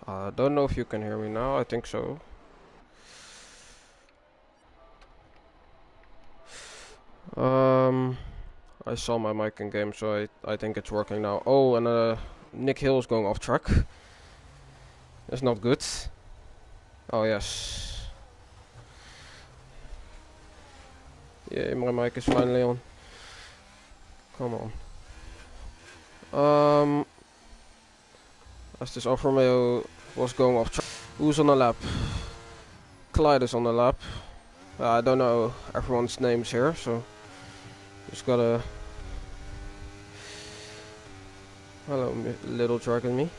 I don't know if you can hear me now. I think so. Um, I saw my mic in game, so I think it's working now. Oh, and Nick Hill is going off track. That's not good. Oh yes. Yeah, my mic is finally on. Come on. As this Alfa Romeo was going off track. Who's on the lap? Clyde is on the lap. I don't know everyone's names here, so just gotta. Hello, little dragon me.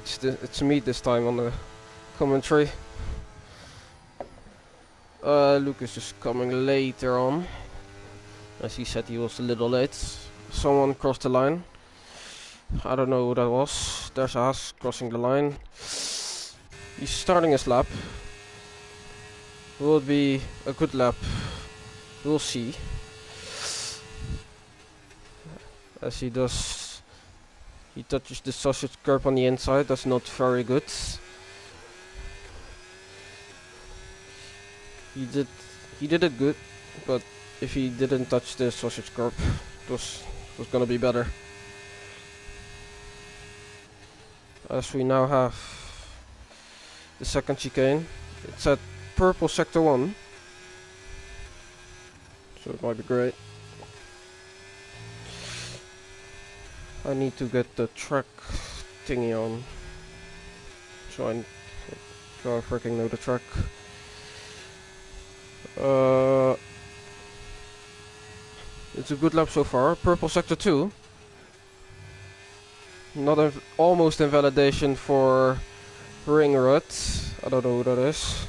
It's me this time on the commentary. Lucas is coming later on. As he said, he was a little late. Someone crossed the line. I don't know who that was. There's Haas crossing the line. He's starting his lap. Will it be a good lap? We'll see. As he touches the sausage curb on the inside. That's not very good. He did it good, but if he didn't touch the sausage curb, it was gonna be better. As we now have the second chicane. It's at purple sector 1, so it might be great. I need to get the track thingy on, so I freaking know the track. It's a good lap so far. Purple sector 2. Not almost invalidation for Ringrud. I don't know who that is.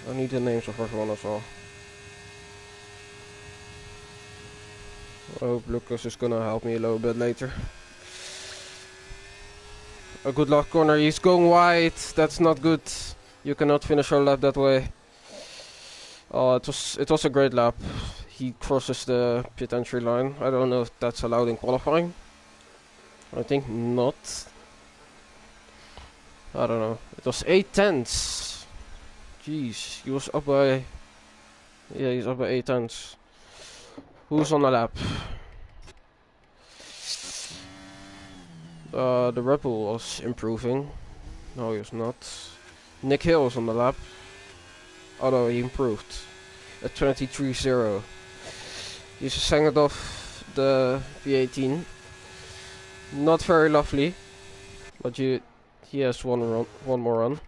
I need the names of everyone as well. I hope Lucas is gonna help me a little bit later. A good lap corner. He's going wide. That's not good. You cannot finish your lap that way. Oh, it was a great lap. He crosses the pit entry line. I don't know if that's allowed in qualifying. I think not. I don't know. It was 8/10. Jeez, he was up by. Yeah, he's up by 8/10. Who's on the lap? The Red Bull was improving. No, he was not. Nick Hill was on the lap. Oh no, he improved. At 23.0. He's sanged off the V18. Not very lovely. But he has one more run.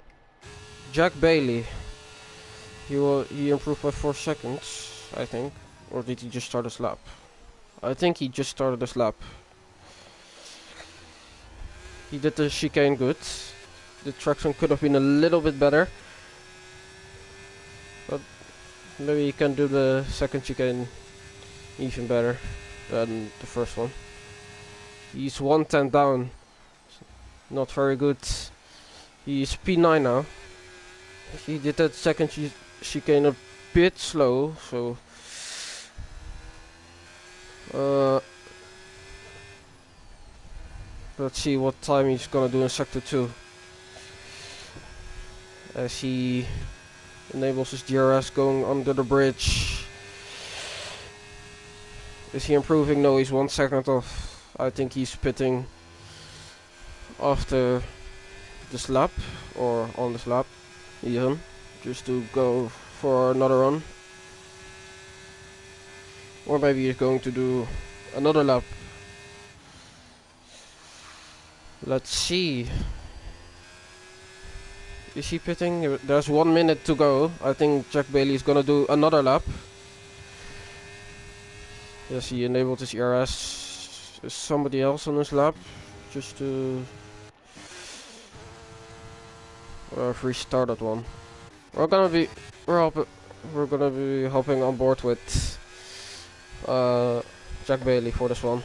Jack Bailey. He improved by 4 seconds, I think. Or did he just start his lap? I think he just started his lap. He did the chicane good. The traction could have been a little bit better. But maybe he can do the second chicane even better than the first one. He's 1/10 down. Not very good. He's P9 now. He did that second chicane a bit slow, so let's see what time he's gonna do in sector 2. As he enables his DRS going under the bridge. Is he improving? No, he's 1 second off. I think he's pitting after this lap, or on this lap even, just to go for another run. Or maybe he's going to do another lap. Let's see. Is he pitting? There's 1 minute to go. I think Jack Bailey is gonna do another lap. Yes, he enabled his ERS. Is somebody else on his lap? Just to restart that one. We're gonna be hopping on board with Jack Bailey for this one.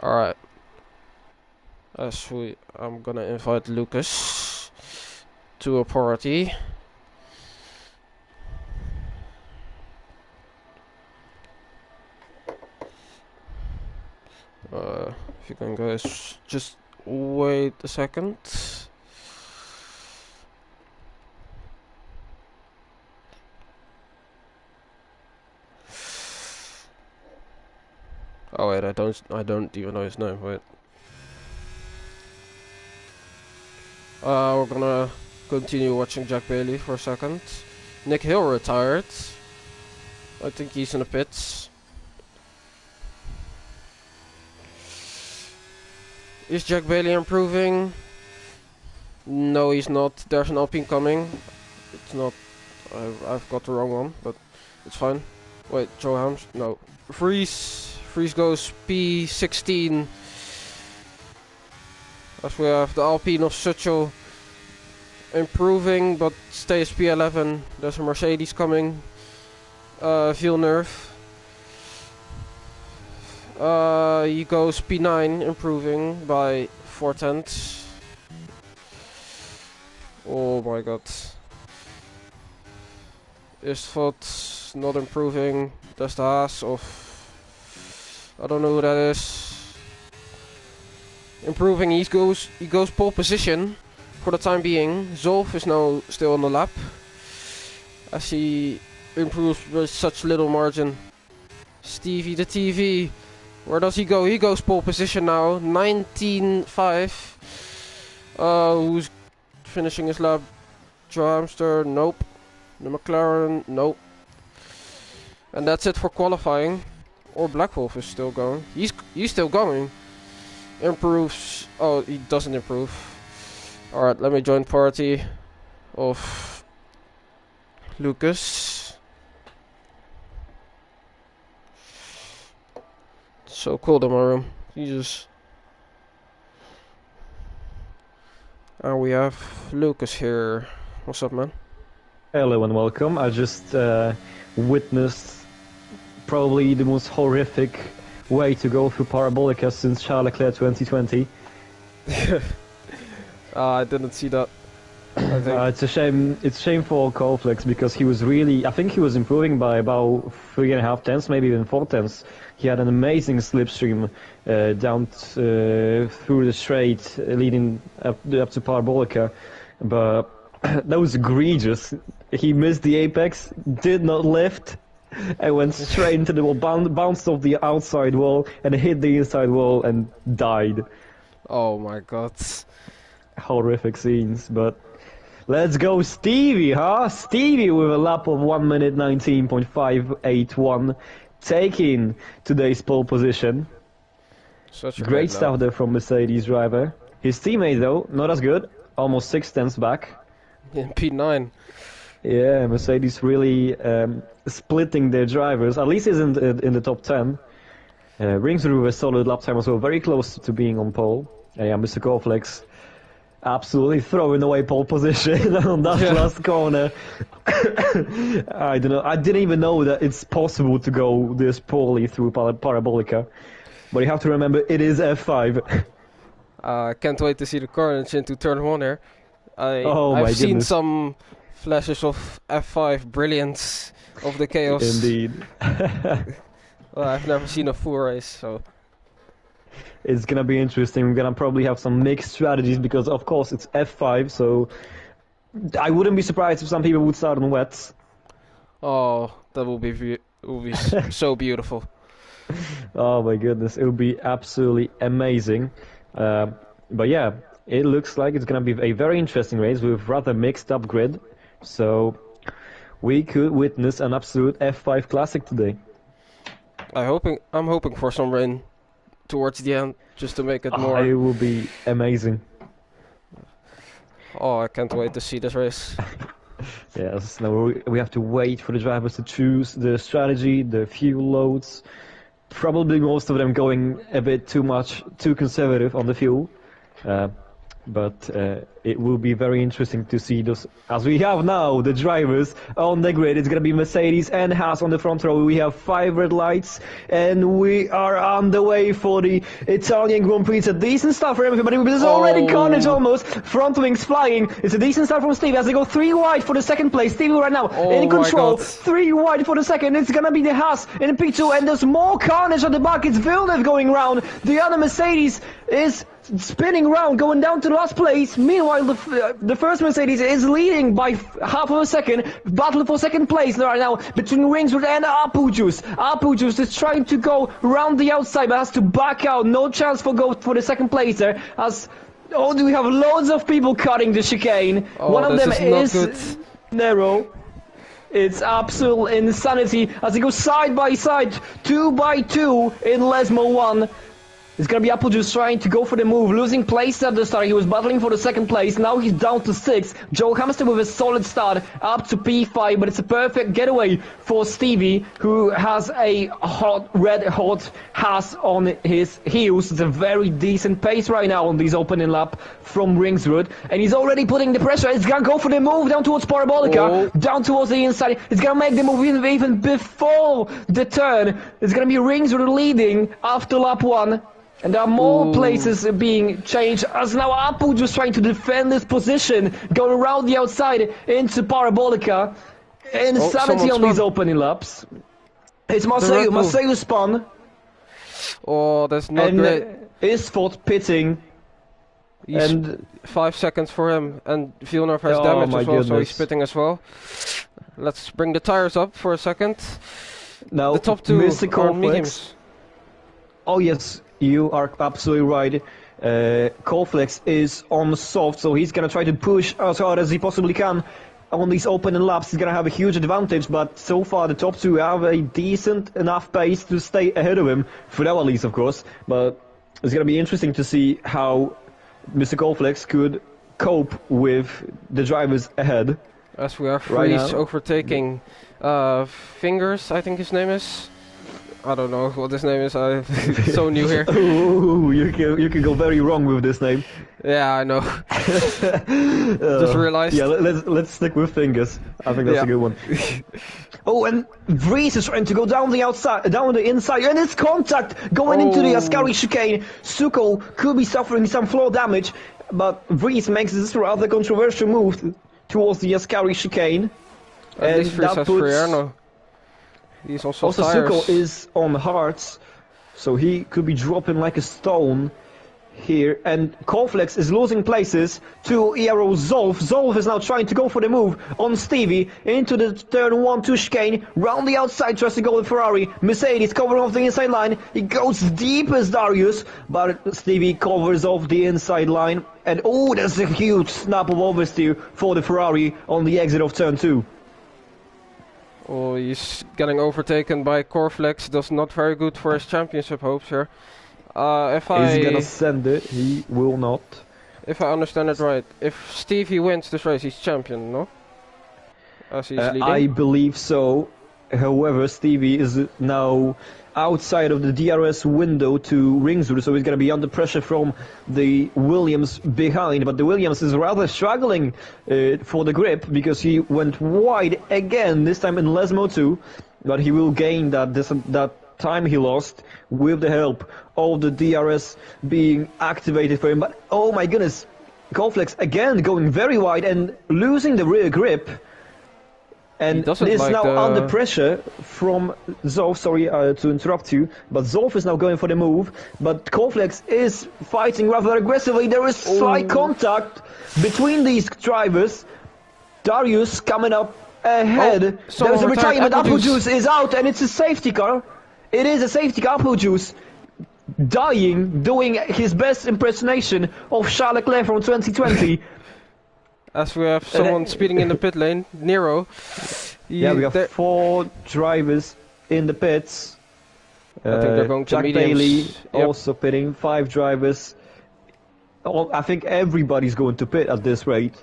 Alright. I'm gonna invite Lucas to a party. If you can guys just wait a second. Oh wait, I don't even know his name. Wait. We're gonna continue watching Jack Bailey for a second. Nick Hill retired. I think he's in the pits. Is Jack Bailey improving? No, he's not. There's an Alpine coming. It's not. I've got the wrong one, but it's fine. Wait, Joe Hams? No. Freeze goes P16. As we have the Alpine of Suchel improving, but stays P11. There's a Mercedes coming. Villeneuve. He goes P9, improving by 4/10. Oh my god. S12 not improving. That's the Haas of... I don't know who that is. Improving, he goes pole position for the time being. Zolf is now still on the lap, as he improves with such little margin. Stevie the TV, where does he go? He goes pole position now, 19.5. Who's finishing his lap? Joe Hamster, nope. The McLaren, nope. And that's it for qualifying. Or Black Wolf is still going. He's still going. Improves. Oh, he doesn't improve. Alright, let me join party of Lucas. It's so cold in my room. Jesus. And we have Lucas here. What's up, man? Hello and welcome. I just witnessed probably the most horrific way to go through Parabolica since Charles Leclerc 2020. I didn't see that. It's a shame. It's a shame for Colflex because he was really. I think he was improving by about 3.5 tenths, maybe even 4 tenths. He had an amazing slipstream down through the straight leading up to Parabolica, but that was egregious. He missed the apex, did not lift, and went straight into the wall, bounced off the outside wall, and hit the inside wall and died. Oh my god. Horrific scenes, but let's go Stevie, huh? Stevie with a lap of 1 minute 19.581, taking today's pole position. Such a great stuff there from Mercedes driver. His teammate though, not as good, almost 6 tenths back. In P9. Yeah, Mercedes really splitting their drivers. At least isn't in the top 10. Rings through with a solid lap time as well, very close to being on pole. Yeah, Mr. Corflex absolutely throwing away pole position on that last corner. I don't know. I didn't even know that it's possible to go this poorly through Parabolica. But you have to remember, it is F5. I can't wait to see the carnage into turn 1 here. I've seen some flashes of F5 brilliance of the chaos. Indeed. Well, I've never seen a full race, so... It's gonna be interesting. We're gonna probably have some mixed strategies because, of course, it's F5, so... I wouldn't be surprised if some people would start on wets. Oh, that will be so beautiful. Oh my goodness, it would be absolutely amazing. But yeah, it looks like it's gonna be a very interesting race with rather mixed up grid. So we could witness an absolute F5 classic today. I'm hoping for some rain towards the end, just to make it more. It will be amazing. Oh, I can't wait to see this race. Yes, now we have to wait for the drivers to choose the strategy, the fuel loads. Probably most of them going a bit too conservative on the fuel. But it will be very interesting to see those, as we have now the drivers on the grid. It's gonna be Mercedes and Haas on the front row. We have 5 red lights, and we are on the way for the Italian Grand Prix. It's a decent start for everybody, but there's already carnage almost. Front wings flying. It's a decent start from Steve as they go 3 wide for the second place. Steve right now in control. 3 wide for the second. It's gonna be the Haas in P2, and there's more carnage at the back. It's Villeneuve going round. The other Mercedes is spinning around, going down to the last place. Meanwhile, the first Mercedes is leading by half of a second. Battle for second place right now between Ringswood and Apu Juice. Apu Juice is trying to go around the outside, but has to back out. No chance for the second place there. As we have loads of people cutting the chicane. One of them is Nero. It's absolute insanity as they go side by side, 2 by 2 in Lesmo 1. It's gonna be Apple Juice trying to go for the move, losing place at the start. He was battling for the second place. Now he's down to 6. Joe Hamster with a solid start up to P5, but it's a perfect getaway for Stevie, who has a red hot Haas on his heels. It's a very decent pace right now on this opening lap from Ringswood, and he's already putting the pressure. It's gonna go for the move down towards Parabolica, down towards the inside. It's gonna make the move even before the turn. It's gonna be Ringswood leading after lap 1. And there are more places being changed as now Apu just trying to defend his position, going around the outside into Parabolica. Insanity on these opening laps. It's Marseille spun. Oh, that's not great. Isford pitting. And 5 seconds for him, and Villeneuve has damage as well, so he's spitting as well. Let's bring the tires up for a second. Now, the top 2 are mediums. Oh yes. You are absolutely right. Colflex is on soft, so he's gonna try to push as hard as he possibly can on these opening laps. He's gonna have a huge advantage, but so far the top 2 have a decent enough pace to stay ahead of him, for now at least, of course. But it's gonna be interesting to see how Mr. Colflex could cope with the drivers ahead. As we are Freeze overtaking Fingers, I think his name is. I don't know what his name is. I'm so new here. Ooh, you can go very wrong with this name. Yeah, I know. Just realized. Yeah, let's stick with Fingers. I think that's a good one. And Vries is trying to go down the inside, and it's contact going into the Ascari chicane. Suko could be suffering some floor damage, but Vries makes this rather controversial move towards the Ascari chicane. At least Vries has free air now. He's also Suko is on hards, so he could be dropping like a stone here. And Colflex is losing places to ERO Zolf. Zolf is now trying to go for the move on Stevie into the turn 1-2 chicane. Round the outside, tries to go with Ferrari. Mercedes covering off the inside line. He goes deep as Darius, but Stevie covers off the inside line. And there's a huge snap of oversteer for the Ferrari on the exit of turn 2. Oh, he's getting overtaken by Corflex. That's not very good for his championship hopes here. Is he gonna send it? He will not. If I understand it right, if Stevie wins this race, he's champion, no? As he's leading? I believe so. However, Stevie is now outside of the DRS window to Ringswood, so he's going to be under pressure from the Williams behind. But the Williams is rather struggling for the grip because he went wide again, this time in Lesmo 2. But he will gain that time he lost with the help of the DRS being activated for him. But oh my goodness, Colflex again going very wide and losing the rear grip. And is now under pressure from Zolf. Sorry to interrupt you, but Zolf is now going for the move. But Colflex is fighting rather aggressively. There is slight contact between these drivers. Darius coming up ahead. There's a retirement. Apple Juice is out, and it's a safety car. It is a safety car. Apple Juice dying, doing his best impersonation of Charles Leclerc from 2020. As we have someone speeding in the pit lane, Nero. Yeah, we have 4 drivers in the pits. I think they're going to Jack Bailey also pitting, 5 drivers. I think everybody's going to pit at this rate.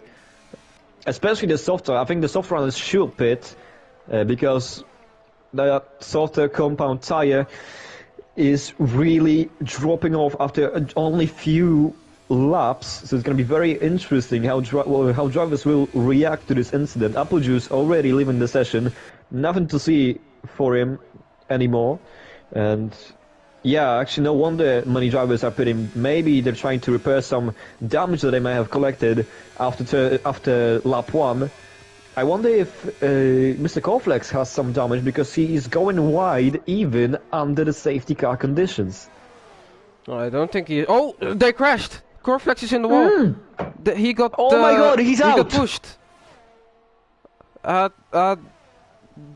Especially the softer. I think the soft runners should pit because the softer compound tire is really dropping off after only few laps, so it's going to be very interesting how how drivers will react to this incident. Applejuice already leaving the session, nothing to see for him anymore, and yeah, actually no wonder many drivers are pitting. Maybe they're trying to repair some damage that they may have collected after lap 1. I wonder if Mr. Corflex has some damage because he is going wide even under the safety car conditions. I don't think he... Oh, they crashed! Corflex is in the wall. He got... Oh my god, he's out! He got pushed.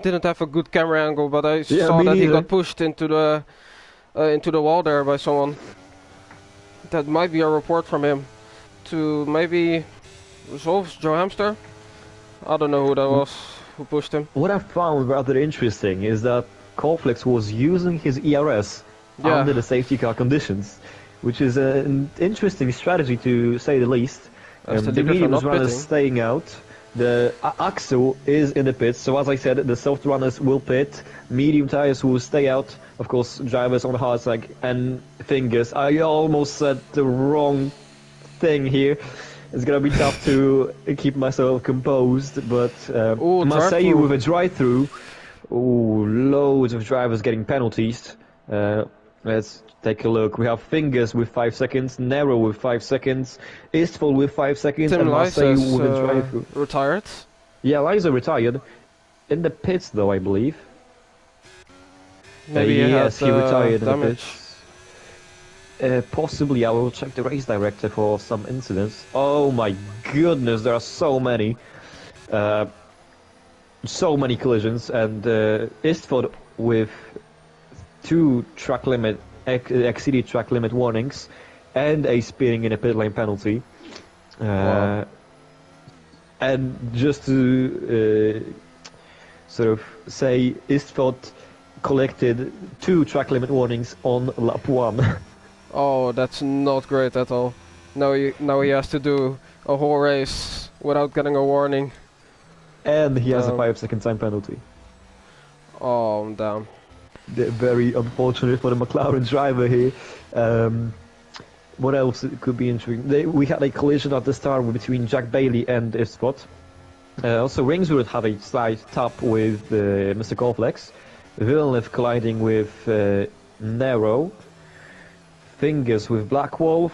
Didn't have a good camera angle, but I saw that he got pushed into the wall there by someone. That might be a report from him to maybe resolve Joe Hamster. I don't know who that was who pushed him. What I found rather interesting is that Corflex was using his ERS under the safety car conditions, which is an interesting strategy to say the least. The mediums runners staying out. The Axel is in the pits, so as I said, the soft runners will pit. Medium tires will stay out. Of course, drivers on the hard side and fingers. I almost said the wrong thing here. It's gonna be tough to keep myself composed, but I must say with a drive-through, loads of drivers getting penalties. Let's take a look. We have Fingers with 5 seconds, Nero with 5 seconds, Istful with 5 seconds, Tim and Marseille with a drive-through. Retired? Yeah, Liza retired. In the pits, though, I believe. Maybe yes, he retired damage. in the pits. Possibly, I will check the race director for some incidents. Oh my goodness, there are so many. So many collisions, and Istford with 2 track limit, exceeded track limit warnings, and a speeding in a pit lane penalty. Wow. And just to sort of say, Istford collected 2 track limit warnings on lap 1. Oh, that's not great at all. Now he has to do a whole race without getting a warning. And he has a 5-second time penalty. Oh, damn. Very unfortunate for the McLaren driver here. What else could be intriguing? We had a collision at the start between Jack Bailey and Istford. Also, Ringswood had a slight tap with Mr. Corflex. Villeneuve colliding with Nero. Fingers with Black Wolf,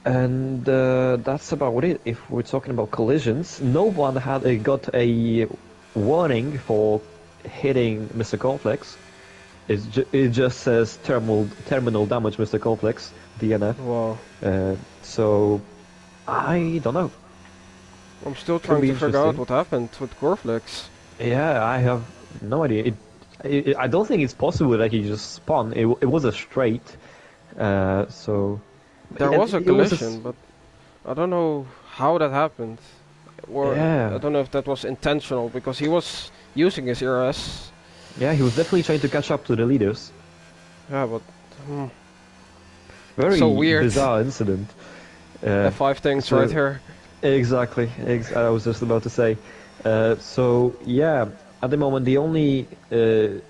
and that's about it. If we're talking about collisions, no one had got a warning for hitting Mr. Corflex. It just says terminal damage, Mr. Corflex, DNF. Wow. So I don't know. I'm still trying to figure out what happened with Corflex. Yeah, I have no idea. I don't think it's possible that he just spun. It was a straight. So there was a collision, but I don't know how that happened. Or I don't know if that was intentional, because he was using his ERS. Yeah, he was definitely trying to catch up to the leaders. Yeah, but very so weird. Bizarre incident. F5 things right here. Exactly. I was just about to say. So yeah. At the moment, the only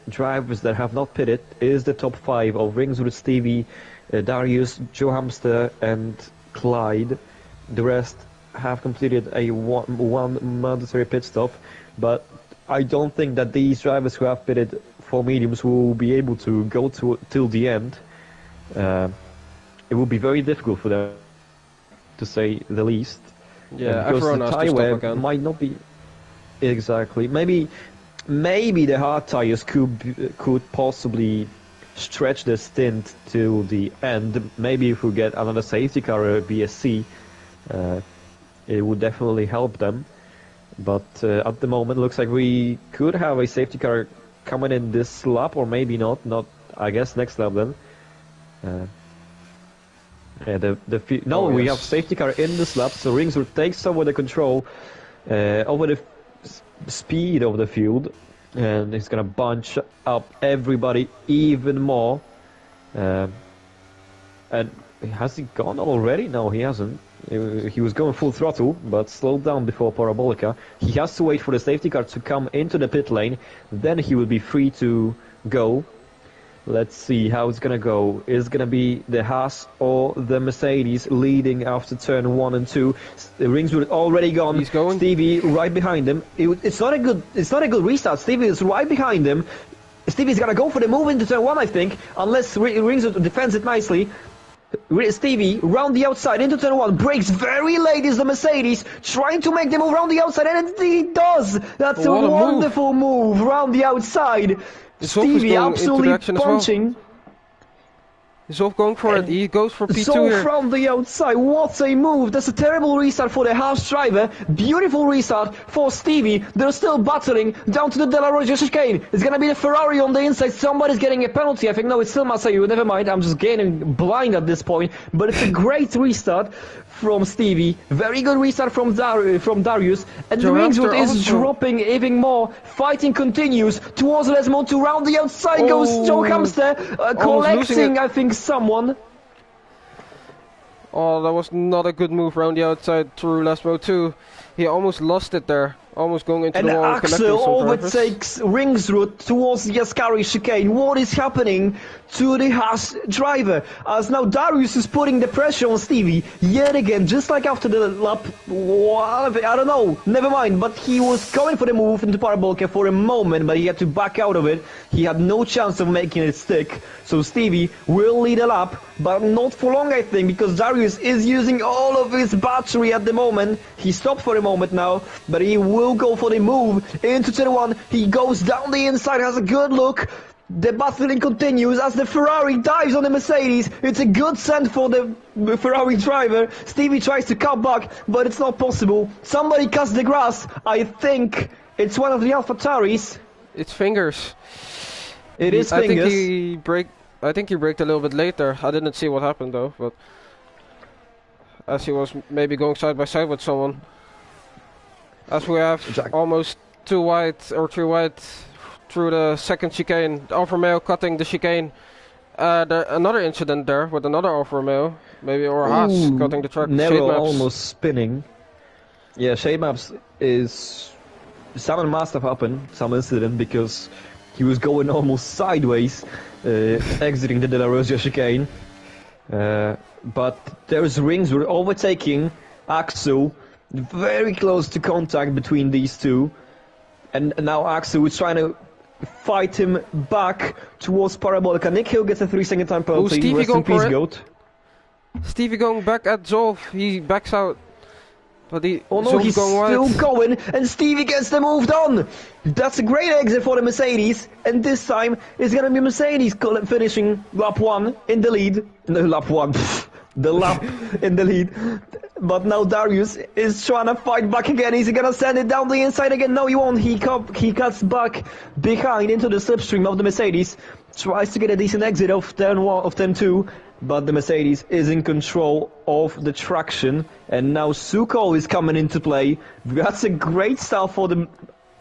drivers that have not pitted is the top 5 of Ringswood, Stevie, Darius, Joe Hamster, and Clyde. The rest have completed a one mandatory pit stop, but I don't think that these drivers who have pitted for mediums will be able to go till the end. It will be very difficult for them, to say the least. Yeah, because everyone the has to tire stop wear again. might not be exactly. Maybe the hard tires could possibly stretch the stint till the end. Maybe if we get another safety car or a BSC, it would definitely help them. But at the moment, looks like we could have a safety car coming in this lap, or maybe not. Not, I guess, next lap then. We have safety car in this lap, so Ringswood takes over the control over the speed of the field, and he's gonna bunch up everybody even more. And has he gone already? No, he hasn't. He was going full throttle, but slowed down before Parabolica. He has to wait for the safety car to come into the pit lane, then he will be free to go. Let's see how it's gonna go. Is gonna be the Haas or the Mercedes leading after turn 1 and 2? The rings were already gone. He's going. Stevie right behind him. It's not a good restart. Stevie is right behind him. Stevie's gonna go for the move into turn 1, I think, unless Rings defends it nicely. Stevie round the outside into turn 1, breaks very late is the Mercedes, trying to make the move round the outside, and he does! That's a wonderful move round the outside. Stevie absolutely punching. Zolf going for it, he goes for P2 Zolf here. from the outside, what a move! That's a terrible restart for the Haas driver, beautiful restart for Stevie. They're still battling down to the De La Roya chicane. It's gonna be the Ferrari on the inside, somebody's getting a penalty, I think. No, it's still Masayu, never mind, I'm just getting blind at this point. But it's a great restart from Stevie, very good restart from Darius, and the Ringswood is dropping even more. Fighting continues towards Lesmond, to round the outside goes Joe Hamster, collecting, I think, someone. Oh, that was not a good move round the outside through Lesmo too. He almost lost it there, almost going into the wall. And Axel overtakes Ringsroot towards the Ascari chicane. What is happening to the Haas driver? As now Darius is putting the pressure on Stevie yet again, just like after the lap. I don't know, never mind. But he was going for the move into Parabolka for a moment, but he had to back out of it. He had no chance of making it stick. So Stevie will lead a lap, but not for long, I think, because Darius is using all of his battery at the moment. He stopped for a moment now, but he will go for the move into turn 1. He goes down the inside, has a good look. The battling continues as the Ferrari dives on the Mercedes. It's a good send for the Ferrari driver. Stevie tries to cut back, but it's not possible. Somebody cuts the grass. I think it's one of the AlphaTauris. It's Fingers. It is Fingers. I think he braked a little bit later. I didn't see what happened though, but as he was maybe going side by side with someone. As we have almost 2 wide or 3 wide through the second chicane. Alfa Romeo cutting the chicane. Another incident there with another Alfa Romeo, maybe, or Haas cutting the track. Nero almost spinning. Yeah, shade maps is something must have happened, some incident, because he was going almost sideways, exiting the De La Roya chicane. But there's Rings were overtaking Axel, very close to contact between these two, and now Axel is trying to fight him back towards Parabolica. Nick Hill gets a 3-second time penalty. Stevie Rest in peace, Goat. Stevie going back at Zolf. He backs out. But he's still going, and Stevie gets the move done. That's a great exit for the Mercedes, and this time it's gonna be Mercedes finishing lap 1 in the lead. No, lap 1. The lap in the lead. But now Darius is trying to fight back again. Is he gonna send it down the inside again? No, he won't. He cuts back behind into the slipstream of the Mercedes. Tries to get a decent exit of turn 2. But the Mercedes is in control of the traction. And now Suko is coming into play. That's a great start for the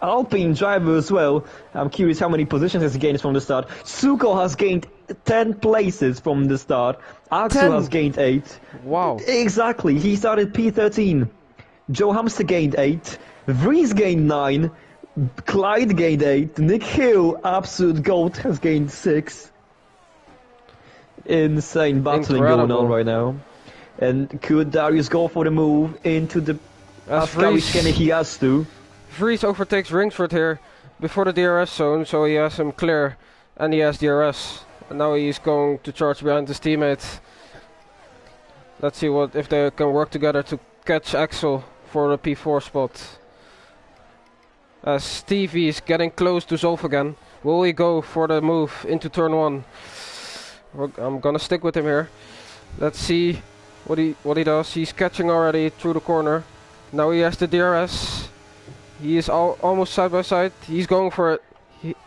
Alpine driver as well. I'm curious how many positions has he gained from the start. Suko has gained 10 places from the start. Axel has gained 8. Wow. Exactly. He started P13. Joe Hamster gained 8. Vries gained 9. Clyde gained 8. Nick Hill, absolute GOAT, has gained 6. Insane battling going on right now. And could Darius go for the move into the Ascari? He has to. Vries overtakes Ringsford here before the DRS zone, so he has him clear, and he has DRS. And now he's going to charge behind his teammate. Let's see if they can work together to catch Axel for the P4 spot. As Stevie is getting close to Zolf again. Will he go for the move into turn 1? I'm gonna stick with him here. Let's see what he does. He's catching already through the corner. Now he has the DRS. He is almost side by side. He's going for it.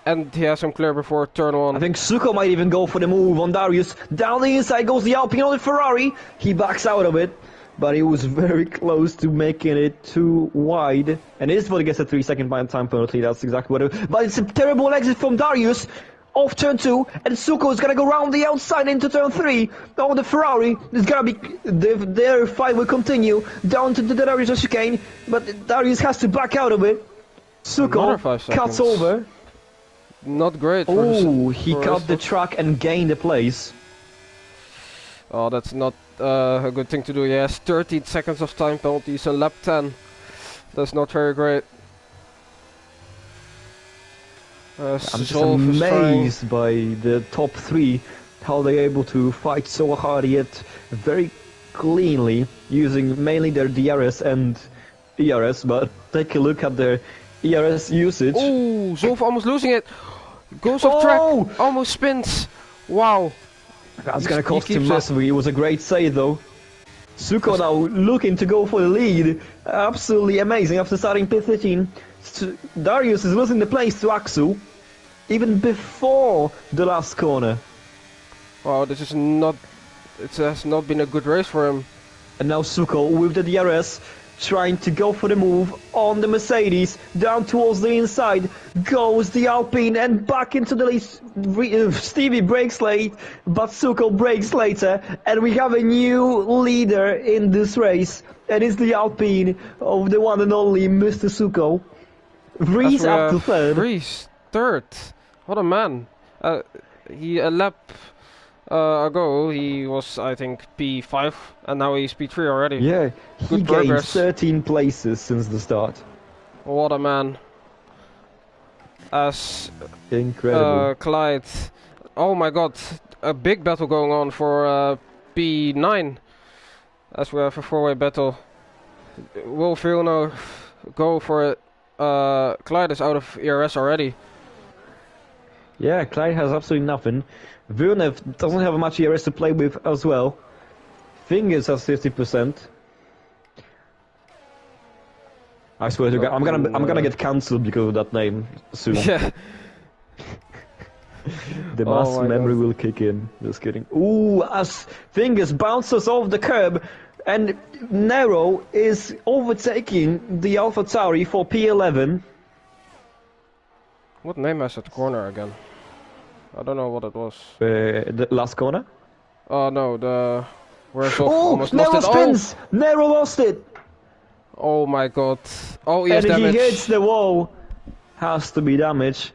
And he has him clear before turn 1. I think Suko might even go for the move on Darius. Down the inside goes the Alpine on the Ferrari. He backs out of it. But he was very close to making it too wide. And it is what he gets a 3-second time penalty. That's exactly what it. But it's a terrible exit from Darius. Off turn 2, and Suko is gonna go round the outside into turn 3. Oh, the Ferrari is gonna be their fight will continue down to the Darius chicane, but Darius has to back out of it. Suko cuts over. not great. Oh, he for cut the S12. track and gained a place. Oh, that's not a good thing to do. He has 13 seconds of time penalties and lap 10. That's not very great. I'm just Zolf is trying. amazed by the top three, how they're able to fight so hard yet very cleanly, using mainly their DRS and ERS, but take a look at their ERS usage. Oh, Zolf almost losing it. Goes off track, almost spins. Wow. That's gonna cost him keeps it. massively. It was a great save though. Suko now looking to go for the lead. Absolutely amazing after starting P13. Darius is losing the place to Aksu, even before the last corner. Wow, this is not. It has not been a good race for him. And now Suko with the DRS, trying to go for the move on the Mercedes, down towards the inside, goes the Alpine and back into the lead. Stevie brakes late, but Suko brakes later, and we have a new leader in this race, and it's the Alpine of the one and only Mr. Suko. Vries up to third. Vries, third. What a man. He a lap ago he was, I think, P5, and now he's P3 already. Yeah, he gained 13 places since the start. What a man. As incredible. Clyde, oh my god, a big battle going on for P9, as we have a four-way battle. Will Villeneuve go for it? Clyde is out of ERS already. Yeah, Clyde has absolutely nothing. Villeneuve doesn't have much ERS to play with as well. Fingers has 50%. I swear to God, I'm gonna get cancelled because of that name soon. Yeah. The mass memory will kick in. Just kidding. Ooh, as Fingers bounces off the curb, and Nero is overtaking the Alpha Tauri for P11. What name has that corner again? I don't know what it was. The last corner? Oh no, the... Where's off? Oh, Almost Nero lost it. spins! Oh. Nero lost it! Oh my god. Oh, he has and damage. he hits the wall. Has to be damage.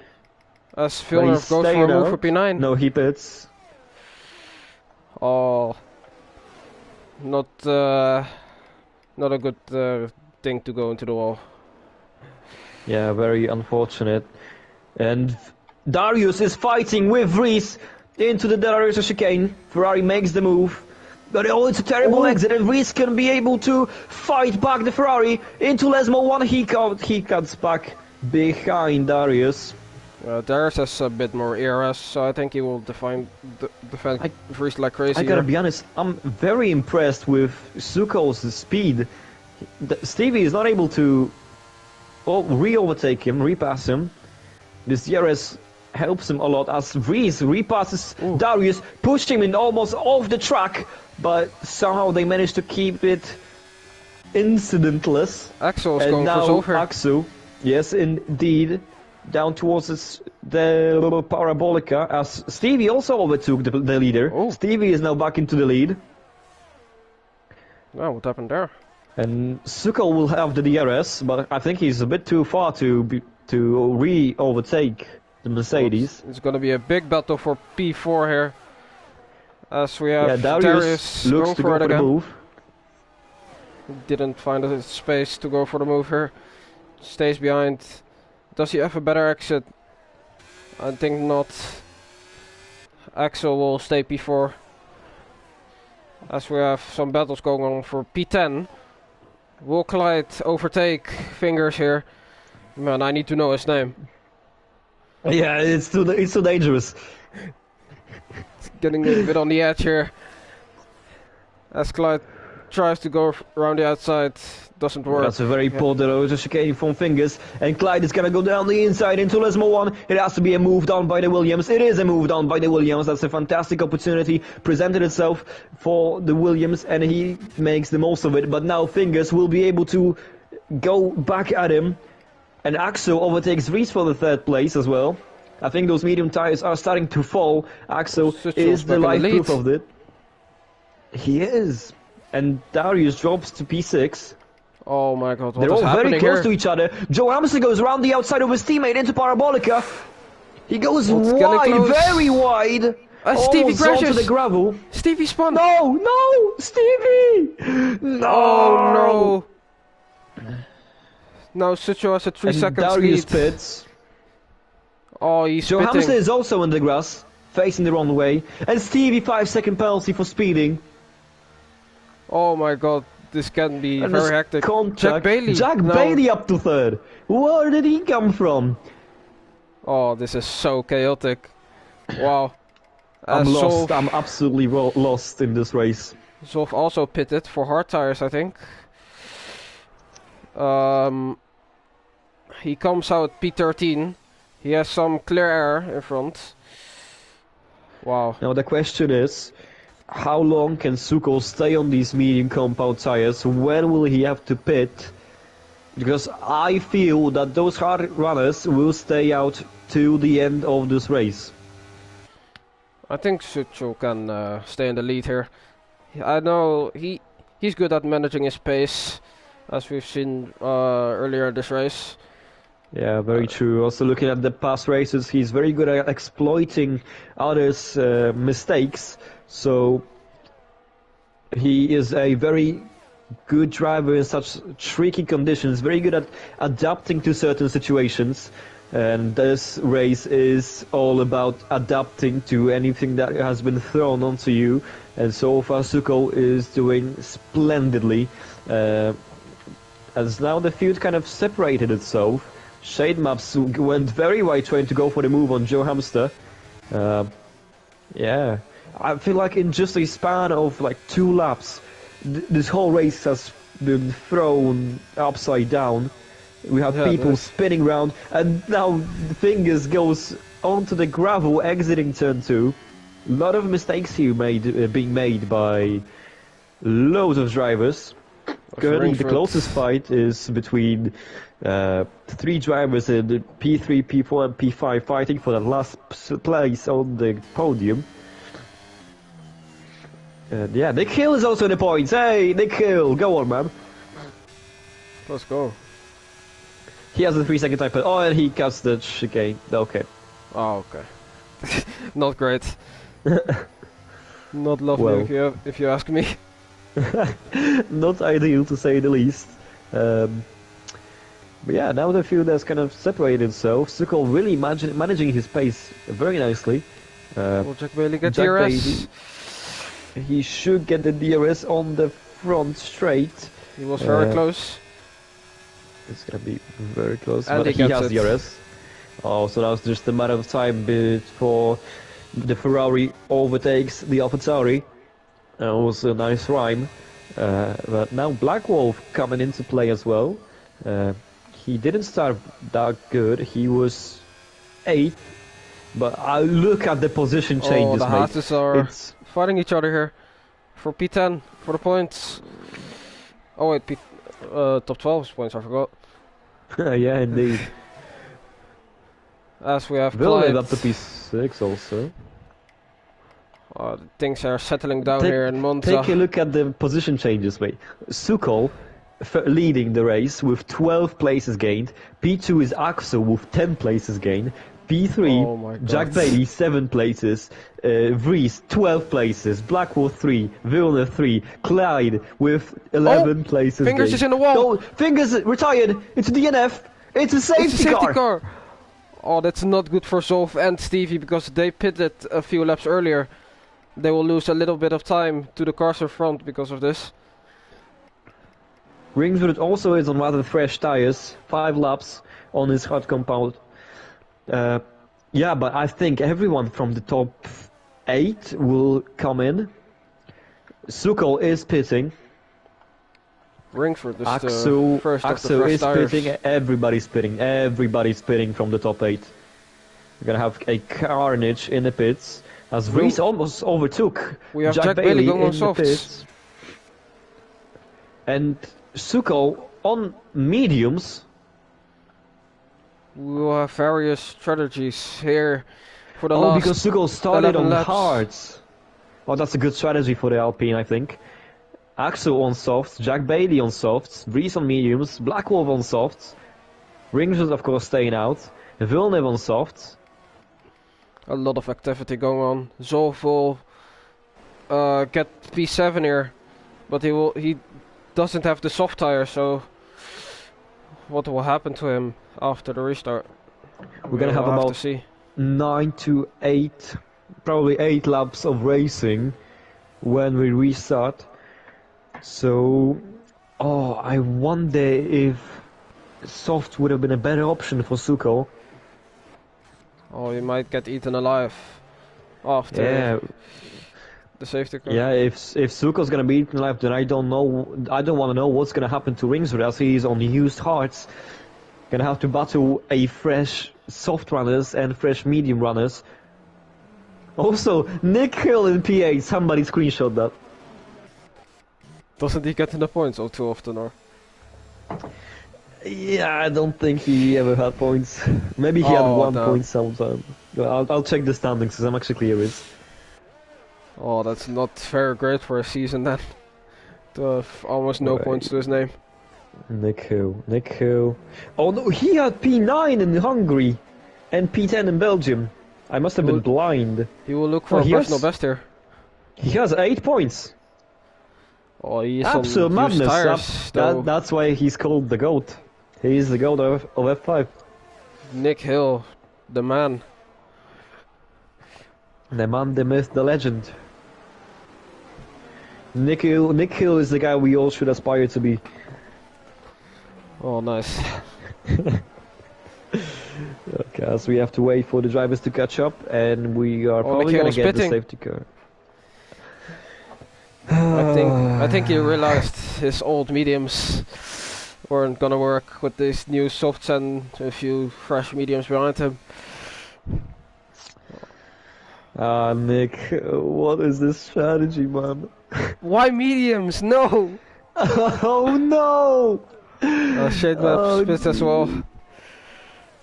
As Villeneuve goes for a move for P9. No, he pits. Oh. Not a good thing to go into the wall. Yeah, very unfortunate. And Darius is fighting with Vries into the Darius chicane. Ferrari makes the move. But oh, it's a terrible exit, and Vries can be able to fight back the Ferrari into Lesmo 1. He cuts back behind Darius. Darius has a bit more ERS, so I think he will defend Vries like crazy. I gotta be honest, I'm very impressed with Suko's speed. Stevie is not able to re-overtake him, repass him. This DRS helps him a lot as Vries repasses Darius, pushed him in almost off the track, but somehow they managed to keep it incidentless. Axel is going for Zolfer. Axel, yes indeed, down towards the little Parabolica as Stevie also overtook the leader. Stevie is now back into the lead. Oh, what happened there? And Suko will have the DRS, but I think he's a bit too far to re-overtake the Mercedes. It's going to be a big battle for P4 here. As we have Darius looks to go for the move. Didn't find a space to go for the move here. Stays behind. Does he have a better exit? I think not. Axel will stay P4. As we have some battles going on for P10. Will Clyde overtake Fingers here? Man, I need to know his name. Yeah, it's too dangerous. It's getting a bit on the edge here. As Clyde tries to go around the outside, doesn't work. That's a very poor chicane from Fingers, and Clyde is gonna go down the inside into Lesmo 1. It has to be a move down by the Williams. It is a move down by the Williams. That's a fantastic opportunity presented itself for the Williams, and he makes the most of it. But now Fingers will be able to go back at him, and Axel overtakes Vries for the third place as well. I think those medium tires are starting to fall. Axel is the live proof of it. He is. And Darius drops to P6. Oh my god, what They're is all very close here? to each other. Joe Hamilton goes around the outside of his teammate into Parabolica. He goes It's getting wide, close. very wide. Stevie Almost onto crashes. the gravel. Stevie spun. No, Stevie! No! Oh no! Now Sucho has a 3 And seconds Darius lead. pits. Oh, he's Joe pitting. Hamster is also in the grass, facing the wrong way. And Stevie 5-second penalty for speeding. Oh my god, this can be And very this hectic. contact. Jack Bailey. Jack now. Bailey up to third. Where did he come from? Oh, this is so chaotic. Wow. I'm lost. Zolf, I'm absolutely lost in this race. Zolf also pitted for hard tires, I think. He comes out P13. He has some clear air in front. Wow. Now the question is, how long can Suko stay on these medium compound tires? When will he have to pit? Because I feel that those hard runners will stay out to the end of this race. I think Sucho can stay in the lead here. I know he's good at managing his pace, as we've seen earlier in this race. Yeah, very true. Also looking at the past races, he's very good at exploiting others' mistakes. So he is a very good driver in such tricky conditions, very good at adapting to certain situations. And this race is all about adapting to anything that has been thrown onto you. And so far Suko is doing splendidly. As now the field kind of separated itself. Shade Maps went very wide trying to go for the move on Joe Hamster. Yeah, I feel like in just a span of like 2 laps, this whole race has been thrown upside down. We have people spinning around, and now the Fingers goes onto the gravel exiting turn 2. A lot of mistakes here being made by loads of drivers. Currently the closest fight is between 3 drivers in the P3, P4 and P5 fighting for the last place on the podium. And yeah, Nick Hill is also in the points. Hey, Nick Hill, go on, man. Let's go. He has a 3-second time. Oh, and he cuts the chicane. Okay. Oh, okay. Not great. Not lovely Well. if you ask me. Not ideal to say the least. But yeah, now the field has kind of separated itself. Suko really managing his pace very nicely. Will Jack Bailey get Jack DRS? Bailey, he should get the DRS on the front straight. He was very close. It's gonna be very close, And but he has DRS. Oh, so now it's just a matter of time before the Ferrari overtakes the AlphaTauri. That was a nice rhyme. But now Black Wolf coming into play as well. He didn't start that good. He was 8th. But look at the position changes, the mate. Haas are fighting each other here for P10 for the points. Oh wait, top 12 points. I forgot. Yeah, indeed. As we have Villeneuve up to P6 also. Things are settling down here in Monza. Take a look at the position changes, mate. Suko leading the race with 12 places gained. P2 is Axel with 10 places gained. P3, Jack Bailey 7 places. Vries 12 places. Blackwell 3, Villeneuve 3, Clyde with 11 places Fingers gained. is in the wall. No, Fingers retired. It's a DNF. It's a safety car. Oh, that's not good for Zolf and Stevie because they pitted a few laps earlier. They will lose a little bit of time to the cars in front because of this. Ringswood also is on rather fresh tires, 5 laps on his hard compound. Yeah, but I think everyone from the top 8 will come in. Suko is pitting. Ringsford is Axel, the first Axel of the fresh is tires. pitting, everybody's pitting from the top 8. We're gonna have a carnage in the pits. As Vries almost overtook We have Jack Bailey going on in the softs. pits. And Suko on mediums. We will have various strategies here for the last Because Suko started 11 on laps. hards. Oh, that's a good strategy for the Alpine, I think. Axel on softs, Jack Bailey on softs, Vries on mediums, Black Wolf on softs, Ringswood of course staying out, Villeneuve on softs. A lot of activity going on. Zolf will get P7 here, but he doesn't have the soft tire, so what will happen to him after the restart? We're gonna have about to see. 9 to 8, probably 8 laps of racing when we restart. So, I wonder if soft would have been a better option for Suko. Oh, he might get eaten alive after the safety car. Yeah, if Suko's gonna be eaten alive, then I don't want to know what's gonna happen to Ringswood as he's on used hearts. Gonna have to battle a fresh soft runners and fresh medium runners. Also, Nick Hill in P8, somebody screenshot that. Doesn't he get in the points all too often, or? Yeah, I don't think he ever had points. Maybe he had 1 point sometime. I'll check the standings because I'm actually curious. Oh, that's not very great for a season then. To have almost no points to his name. Nick Hill. Oh no, he had P9 in Hungary and P10 in Belgium. I must have been blind. He will look for a personal best here. He has 8 points. Oh, he's absolute on madness. Tires, that's why he's called the GOAT. He is the GOAT of F5. Nick Hill, the man. The man, the myth, the legend. Nick Hill is the guy we all should aspire to be. Oh, nice. Okay, so we have to wait for the drivers to catch up, and we are probably gonna get the safety car. I think he realized his old mediums weren't gonna work with these new softs and a few fresh mediums behind him. Nick, what is this strategy, man? Why mediums? No! Oh no! Shade map spits as well.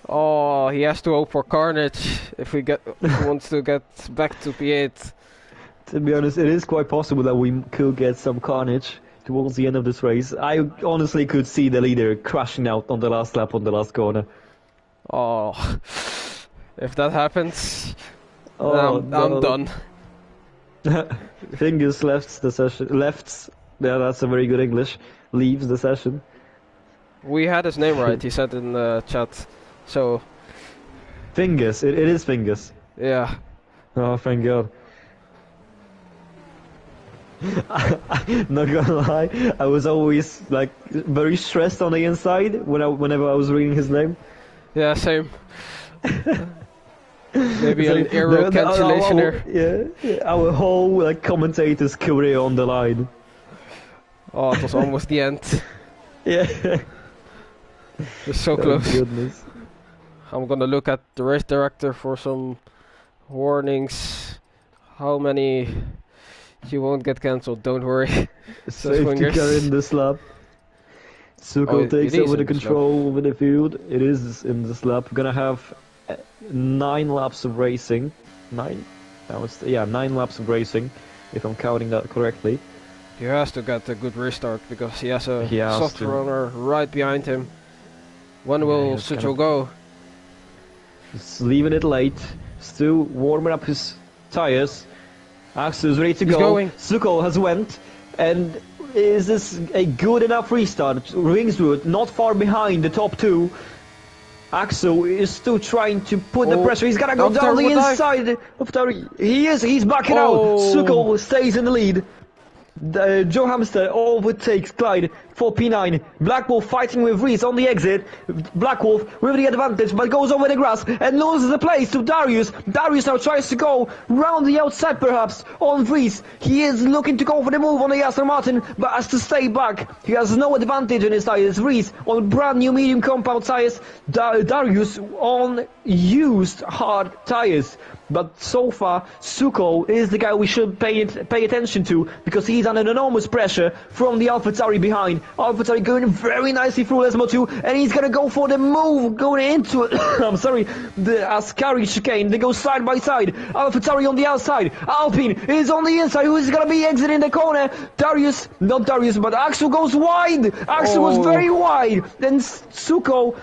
Oh, he has to hope for carnage if he wants to get back to P8. To be honest, it is quite possible that we could get some carnage towards the end of this race. I honestly could see the leader crashing out on the last lap on the last corner. Oh, if that happens, I'm done. Fingers left the session. Yeah, that's a very good English. Leaves the session. We had his name right. He said in the chat. So. Fingers. It is Fingers. Yeah. Oh, thank God. Not gonna lie, I was always like very stressed on the inside whenever I was reading his name. Yeah, same. Maybe an ERO cancellation here. Yeah, our whole like commentator's career on the line. Oh, it was almost the end. Yeah. It's so close. Goodness. I'm gonna look at the race director for some warnings. How many? You won't get cancelled, don't worry. Safety car in this lap. Suko takes over the control over the field. It is in this lap. We're gonna have 9 laps of racing. 9? That was 9 laps of racing, if I'm counting that correctly. He has to get a good restart because he has a soft runner right behind him. When will Sucho go? He's leaving it late. Still warming up his tires. Axel is ready to go. Going. Suko has went. And is this a good enough restart? Ringswood not far behind the top 2. Axel is still trying to put the pressure. He's gonna go down the inside of Tari. He's backing out. Suko stays in the lead. Joe Hamster overtakes Clyde for P9. Blackwolf fighting with Reese on the exit. Blackwolf with the advantage, but goes over the grass and loses the place to Darius. Darius now tries to go round the outside perhaps on Reese. He is looking to go for the move on the Aston Martin, but has to stay back. He has no advantage in his tires. Reese on brand new medium compound tires. Darius on used hard tires. But so far, Suko is the guy we should pay attention to because he's under enormous pressure from the AlphaTauri behind. AlphaTauri going very nicely through Lesmo 2, and he's gonna go for the move going into it. I'm sorry, the Ascari chicane. They go side by side. AlphaTauri on the outside. Alpine is on the inside. Who is gonna be exiting the corner? Not Darius, but Axel goes wide. Axel was very wide. Then Suko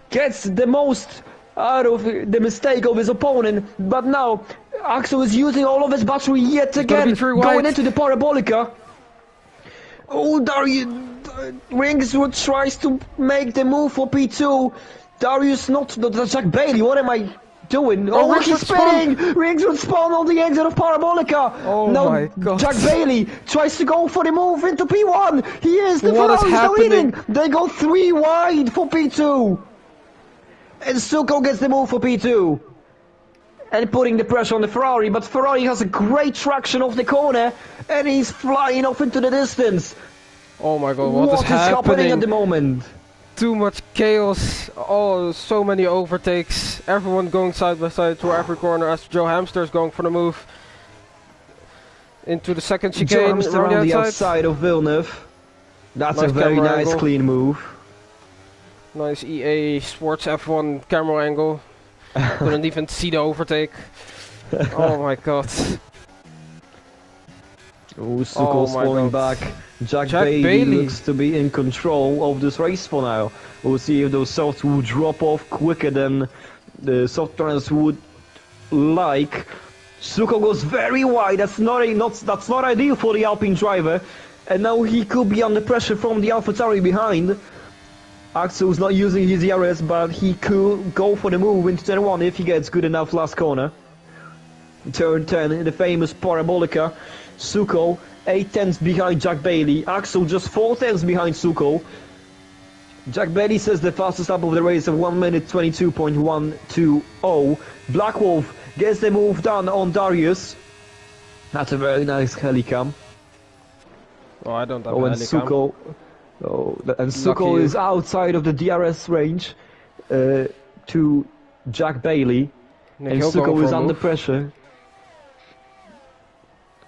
gets the most out of the mistake of his opponent, but now Axel is using all of his battery yet again, going into the Parabolica. Oh, Rings tries to make the move for P2. Darius not Jack Bailey. What am I doing? Oh, look, he's spinning! Rings would spawn on the exit of Parabolica. Oh now, my god. Jack Bailey tries to go for the move into P1. He is. The Ferrari's now leading. They go 3 wide for P2. And Suko gets the move for P2. And putting the pressure on the Ferrari. But Ferrari has a great traction off the corner. And he's flying off into the distance. Oh my god, what is happening at the moment? Too much chaos. Oh, so many overtakes. Everyone going side by side through every corner as Joe Hamster is going for the move. Into the second chicane. Joe Hamster on the outside of Villeneuve. That's a very nice clean move. Nice EA Sports F1 camera angle. Couldn't even see the overtake. Oh my god. Oh, Suko's falling back. Jack Bailey looks to be in control of this race for now. We'll see if those softs will drop off quicker than the soft runners would like. Suko goes very wide. That's not ideal for the Alpine driver. And now he could be under pressure from the AlphaTauri behind. Axel's not using his ERS, but he could go for the move into turn 1 if he gets good enough last corner. Turn 10 in the famous Parabolica. Suko 8 tenths behind Jack Bailey. Axel just 4 tenths behind Suko. Jack Bailey says the fastest lap of the race of 1 minute 22.120. Black Wolf gets the move done on Darius. That's a very nice helicam. Oh, I don't have a helicam. Suko is outside of the DRS range to Jack Bailey. And Suko is under pressure.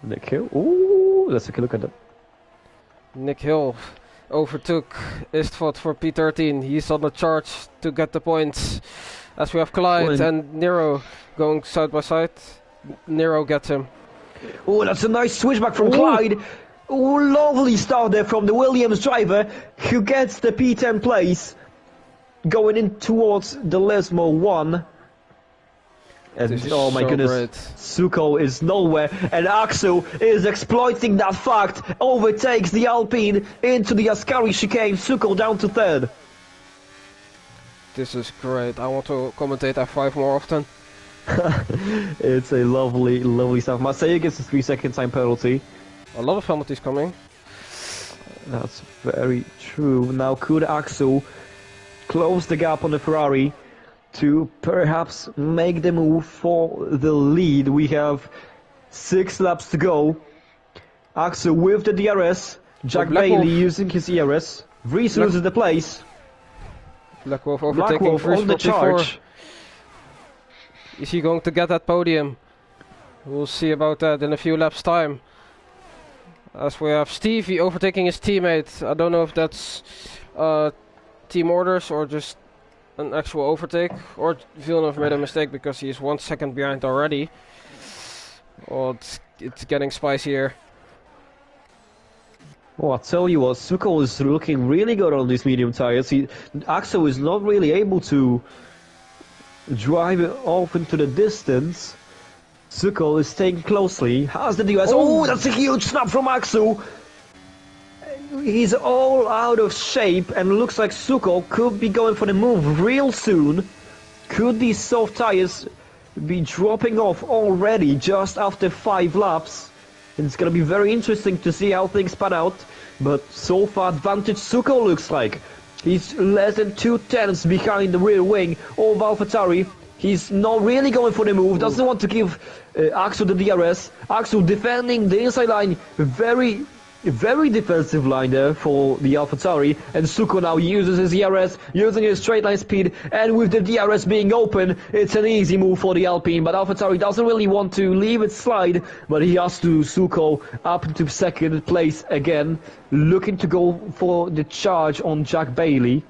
Nick Hill? Ooh, let's take a look at that. Nick Hill overtook Istvad for P13. He's on the charge to get the points. As we have Clyde and Nero going side by side. Nero gets him. Oh, that's a nice switchback from Clyde. Oh, lovely start there from the Williams driver who gets the P10 place going in towards the Lesmo 1. And oh my goodness, great. Suko is nowhere, and Axel is exploiting that fact, overtakes the Alpine into the Ascari chicane, Suko down to 3rd. This is great, I want to commentate F5 more often. It's a lovely, lovely stuff. Marseille gets a 3-second time penalty. A lot of penalties coming. That's very true. Now could Axel close the gap on the Ferrari to perhaps make the move for the lead? We have 6 laps to go. Axel with the DRS. Jack Bailey using his ERS. Vries loses the place. Black Wolf overtaking Vries on the charge. Is he going to get that podium? We'll see about that in a few laps time. As we have Stevie overtaking his teammate. I don't know if that's team orders or just an actual overtake, or Villeneuve made a mistake because he is 1 second behind already. Oh, it's getting spicier. Oh, I'll tell you what, Suko is looking really good on these medium tires. Axel is not really able to drive it off into the distance. Suko is staying closely, has the DRS. Oh, that's a huge snap from Axel. He's all out of shape and looks like Suko could be going for the move real soon. Could these soft tires be dropping off already just after 5 laps? And it's going to be very interesting to see how things pan out. But so far advantage Suko looks like. He's less than 2 tenths behind the rear wing of AlphaTauri. He's not really going for the move, doesn't want to give Axel the DRS. Axel defending the inside line, very defensive line there for the AlphaTauri, and Suko now uses his ERS, using his straight line speed, and with the DRS being open, it's an easy move for the Alpine, but AlphaTauri doesn't really want to leave it slide, but he has to Suko up into 2nd place again, looking to go for the charge on Jack Bailey.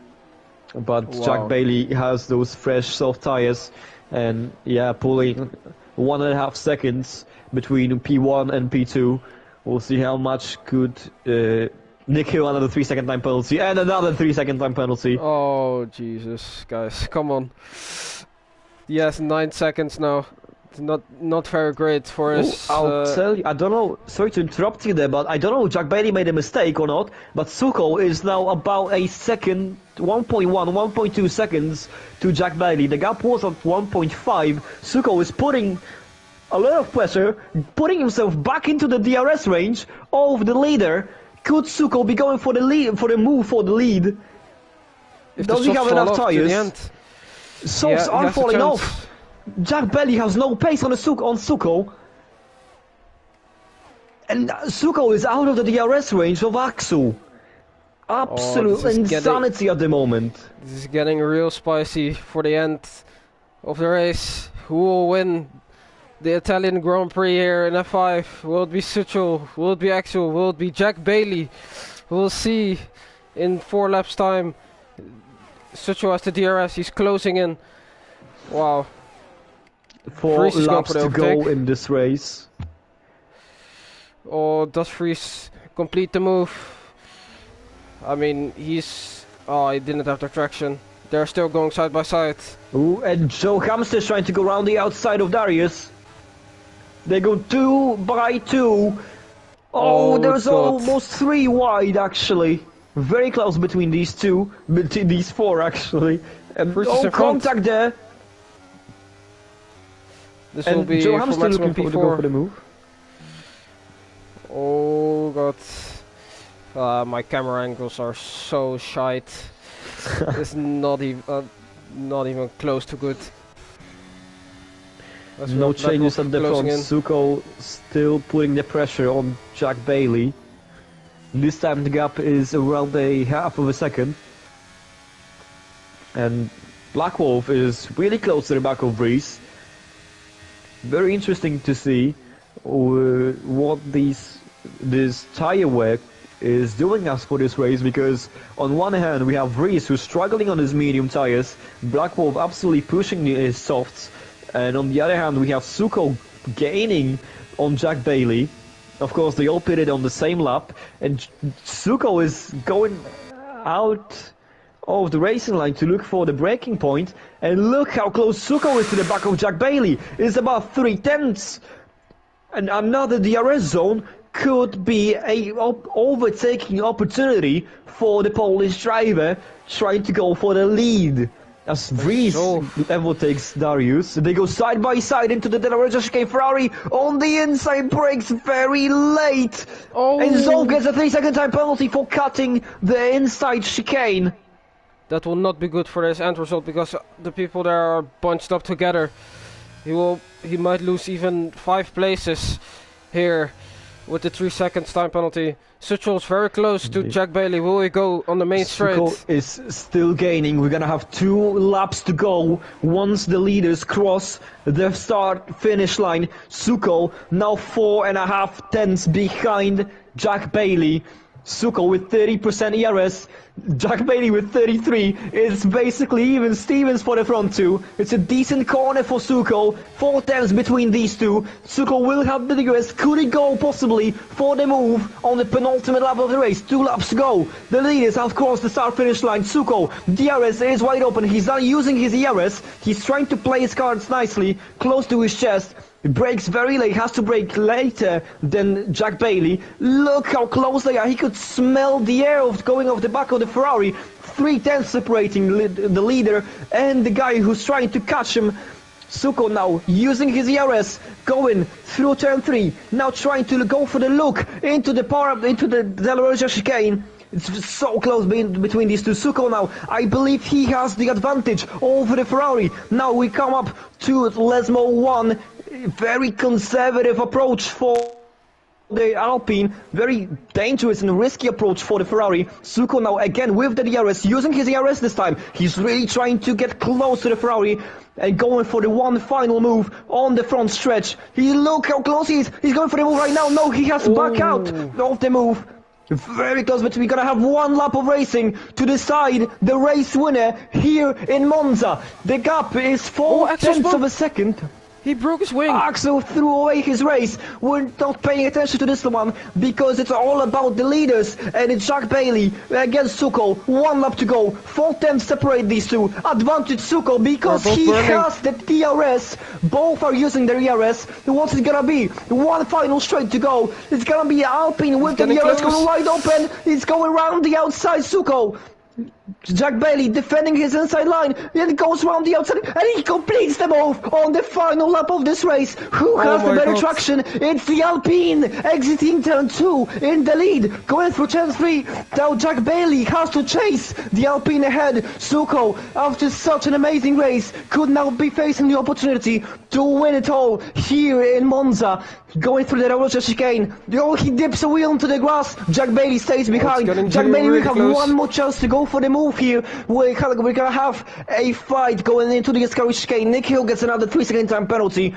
But Jack Bailey has those fresh soft tires, and yeah, pulling 1.5 seconds between P1 and P2. We'll see how much could Nick Hill, another 3-second time penalty, and another 3-second time penalty. Oh Jesus, guys, come on! Yes, 9 seconds now. It's not very great for us. I'll tell you, I don't know, sorry to interrupt you there, but I don't know if Jack Bailey made a mistake or not, but Suko is now about a second, 1.1, 1.2 seconds to Jack Bailey. The gap was at 1.5. Suko is putting a lot of pressure, putting himself back into the DRS range of the leader. Could Suko be going for the lead, for the move for the lead? Does he have enough tires? Softs are falling off. Jack Bailey has no pace on Suko. And Suko is out of the DRS range of Axel. Absolute insanity at the moment. This is getting real spicy for the end of the race. Who will win the Italian Grand Prix here in F5? Will it be Suchel? Will it be Axel? Will it be Jack Bailey? We'll see in 4 laps time. Suchel has the DRS, he's closing in. Wow. 4 laps to go in this race. Or does Fries complete the move? I mean, he's... Oh, he didn't have the traction. They're still going side by side. Ooh, and Joe Hamster's trying to go around the outside of Darius. They go 2 by 2. Oh, there's almost 3 wide, actually. Very close between these two. Between these 4, actually. And contact there. This will be Joe Hamster looking to go for the move. Oh god. My camera angles are so shite. It's not even close to good. No changes at the front. Suko still putting the pressure on Jack Bailey. This time the gap is around a half of a second. And Black Wolf is really close to the back of Breeze. Very interesting to see what this tire work is doing us for this race, because on one hand we have Reese who's struggling on his medium tires, Black Wolf absolutely pushing his softs, and on the other hand we have Suko gaining on Jack Bailey. Of course they all pitted on the same lap, and Suko is going out of the racing line to look for the braking point, and look how close Suko is to the back of Jack Bailey. It's about 3/10, and another DRS zone could be a overtaking opportunity for the Polish driver trying to go for the lead. As Vries overtakes Darius, they go side by side into the Delaware chicane. Ferrari on the inside brakes very late, and Zolf gets a 3-second time penalty for cutting the inside chicane. That will not be good for his end result, because the people there are bunched up together. He might lose even 5 places here with the 3 seconds time penalty. Suchel's very close to Jack Bailey. Will he go on the main straight? Suko is still gaining. We're gonna have 2 laps to go once the leaders cross the start-finish line. Suko now 4.5 tenths behind Jack Bailey. Suko with 30% ERS, Jack Bailey with 33. It's basically even Stevens for the front two. It's a decent corner for Suko. 4 tenths between these two. Suko will have the DRS. Could he go possibly for the move on the penultimate lap of the race? 2 laps to go. The leaders have crossed the start-finish line. Suko, DRS is wide open. He's not using his ERS. He's trying to play his cards nicely, close to his chest. He brakes very late, has to brake later than Jack Bailey. Look how close they are. He could smell the air of going off the back of the Ferrari. 3 tenths separating the leader and the guy who's trying to catch him. Suko now using his ERS, going through turn 3. Now trying to go for the look into the Delaware chicane. It's so close between these two. Suko now, I believe he has the advantage over the Ferrari. Now we come up to Lesmo 1. Very conservative approach for the Alpine. Very dangerous and risky approach for the Ferrari. Suko now again with the DRS, using his ERS this time. He's really trying to get close to the Ferrari and going for the one final move on the front stretch. Look how close he is. He's going for the move right now. No, he has to back out of the move. Very close, but we're gonna have 1 lap of racing to decide the race winner here in Monza. The gap is 4 tenths of a second. He broke his wing. Axel threw away his race. We're not paying attention to this one because it's all about the leaders, and it's Jack Bailey against Suko. 1 lap to go. 4 tenths separate these two. Advantage Suko because he has the DRS. Both are using their ERS. What's it gonna be? 1 final straight to go. It's gonna be Alpine with the DRS going wide open. It's going around the outside. Suko. Jack Bailey defending his inside line, and goes around the outside, and he completes the move on the final lap of this race. Who has the better traction? It's the Alpine exiting turn 2 in the lead, going through turn 3. Now Jack Bailey has to chase the Alpine ahead. Suko, after such an amazing race, could now be facing the opportunity to win it all here in Monza. Going through the Rocha chicane. Oh, he dips a wheel into the grass. Jack Bailey stays behind. Jack Bailey will have one more chance to go for the move here. We're gonna have a fight going into the Ascari chicane. Nick Hill gets another 3-second time penalty.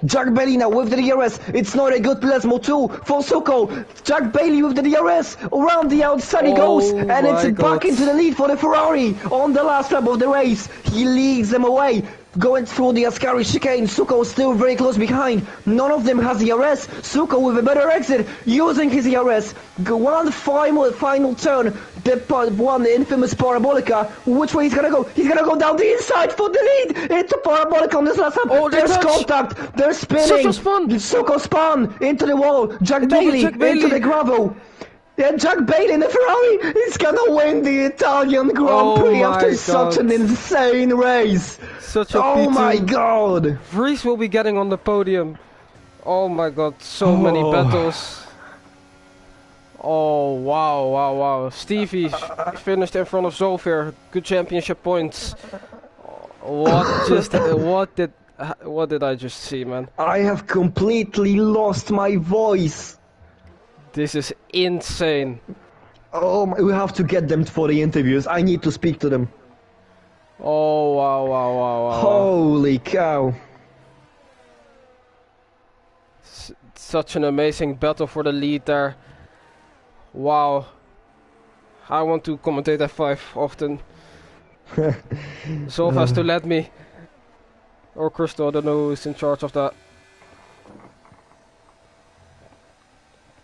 Jack Bailey now with the DRS. It's not a good plasma 2 for Suko. Jack Bailey with the DRS. Around the outside he goes. And it's back into the lead for the Ferrari on the last lap of the race. He leads them away. Going through the Ascari chicane, Suko still very close behind. None of them has the ERS. Suko with a better exit, using his ERS. One final turn, the one infamous Parabolica. Which way he's gonna go? He's gonna go down the inside for the lead. Into Parabolica on this last lap. Oh, there's contact. They're spinning. Suko spun into the wall. Jack Bailey into the gravel. Yeah, Jack Bailey in the Ferrari is gonna win the Italian Grand Prix after such an insane race. Such a P2. My god! Vries will be getting on the podium. Oh my god, so many battles. Oh wow. Stevie finished in front of Zolfir. Good championship points. What did I just see, man? I have completely lost my voice. This is insane. Oh, we have to get them for the interviews. I need to speak to them. Oh, wow. Holy cow. Such an amazing battle for the lead there. Wow. I want to commentate F5 often. Zolf has to let me. Or Crystal, I don't know who's in charge of that.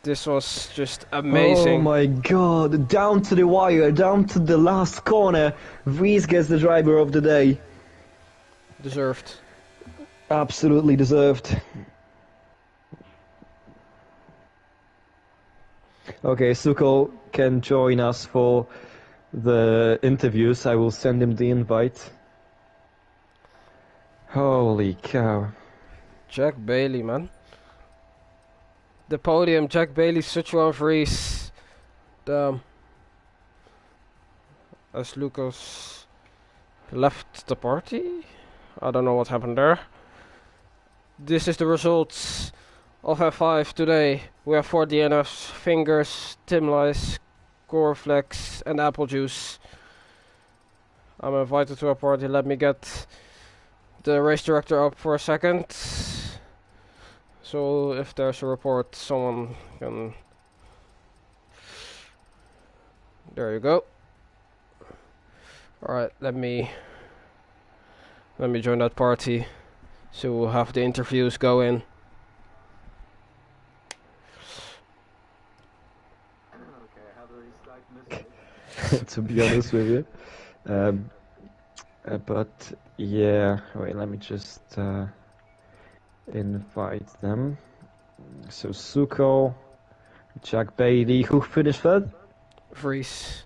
This was just amazing. Oh my god, down to the wire, down to the last corner. Vries gets the driver of the day. Deserved. Absolutely deserved. Okay, Suko can join us for the interviews. I will send him the invite. Holy cow. Jack Bailey, man. The podium, Jack Bailey, Sichuan Vries. As Lucas left the party. I don't know what happened there. This is the results of F5 today. We have 4 DNFs, Fingers, Timlice, Coreflex and Apple Juice. I'm invited to a party. Let me get the race director up for a second. So if there's a report, someone can... There you go. Alright, let me join that party. So we'll have the interviews go in. Okay, how do I start? To be honest with you. But yeah, wait, let me just invite them. So Suko, Jack Bailey, who finished third? Vries.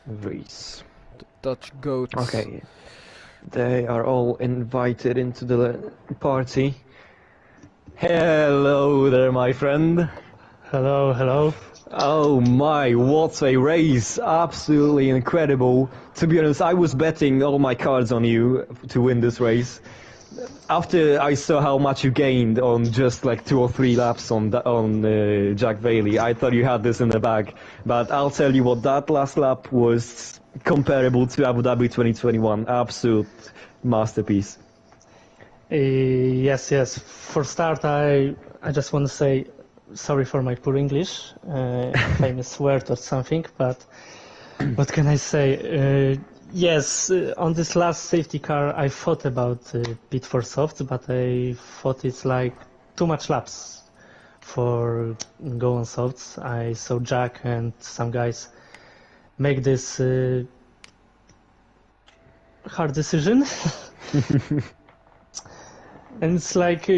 Vries. The Dutch goat. Okay. They are all invited into the party. Hello there, my friend. Hello, hello. Oh my, what a race! Absolutely incredible. To be honest, I was betting all my cards on you to win this race. After I saw how much you gained on just like 2 or 3 laps on Jack Bailey, I thought you had this in the bag. But I'll tell you what, that last lap was comparable to Abu Dhabi 2021. Absolute masterpiece. Yes. For start, I just want to say sorry for my poor English, if I misword or something. But what can I say? Yes, on this last safety car, I thought about pit for softs, but I thought it's like too much laps for go on softs. I saw Jack and some guys make this hard decision. And it's like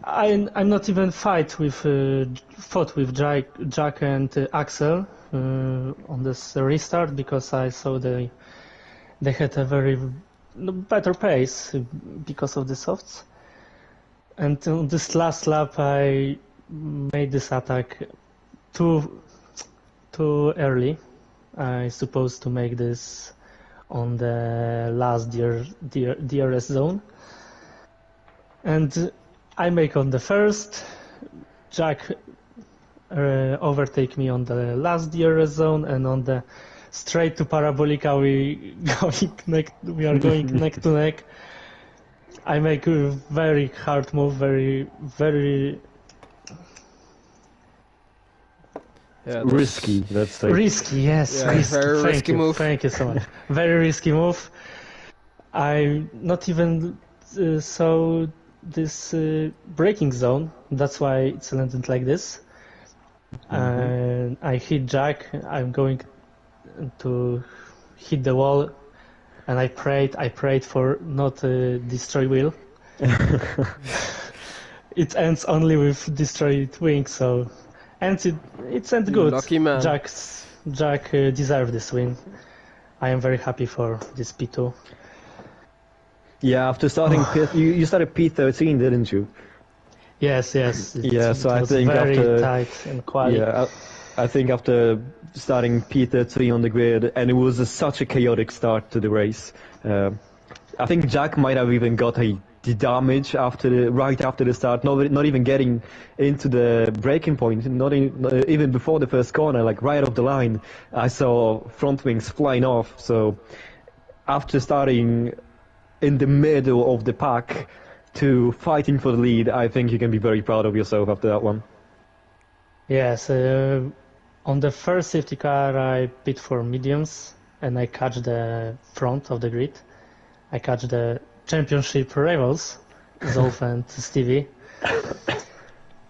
I'm not even fought with Jack and Axel on this restart because I saw they had a very better pace because of the softs. And on this last lap, I made this attack too early. I supposed to make this on the last DRS zone. And I make on the first, Jack overtake me on the last DRS zone, and on the straight to Parabolica we are going neck to neck. I make a very hard move, very risky, let's say. Risky, yes. Yeah, risky. very risky move. Thank you so much. Very risky move. I not even saw this braking zone. That's why it's landed like this. And I hit Jack. I'm going to hit the wall, and I prayed for not destroy wheel. It ends only with destroyed wing, so and it's ended good. Lucky man. Jack deserved this win. I am very happy for this P2. Yeah, after starting pit, you started P13, didn't you? Yes. Yeah, so it I was think very after tight and quiet. yeah, I think after starting P13 on the grid, and it was such a chaotic start to the race. I think Jack might have even got the damage right after the start, not even getting into the braking point, not even before the first corner, like right off the line. I saw front wings flying off. So after starting in the middle of the pack to fighting for the lead, I think you can be very proud of yourself after that one. Yes, on the first safety car I pit for mediums and I catch the front of the grid. I catch the championship rivals, Zolf and Stevie.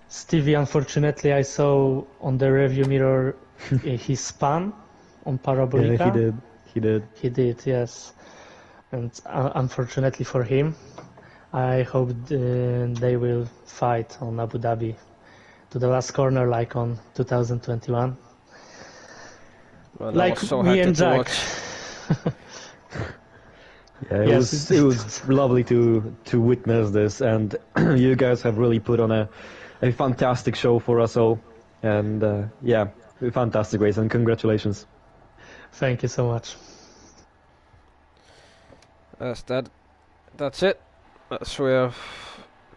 Stevie, unfortunately, I saw on the review mirror he spun on Parabolica. Yeah, he did. He did, yes. And unfortunately for him, I hope they will fight on Abu Dhabi to the last corner like on 2021. Well, like so me and Jack. Yeah, Yes. it was lovely to witness this, and you guys have really put on a fantastic show for us all, and yeah, a fantastic race, and congratulations. Thank you so much. That's it. So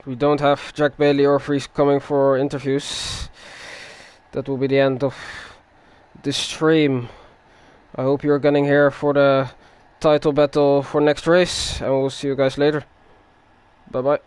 we don't have Jack Bailey or Fries coming for interviews. That will be the end of this stream. I hope you're getting here for the title battle for next race, and we'll see you guys later. Bye bye.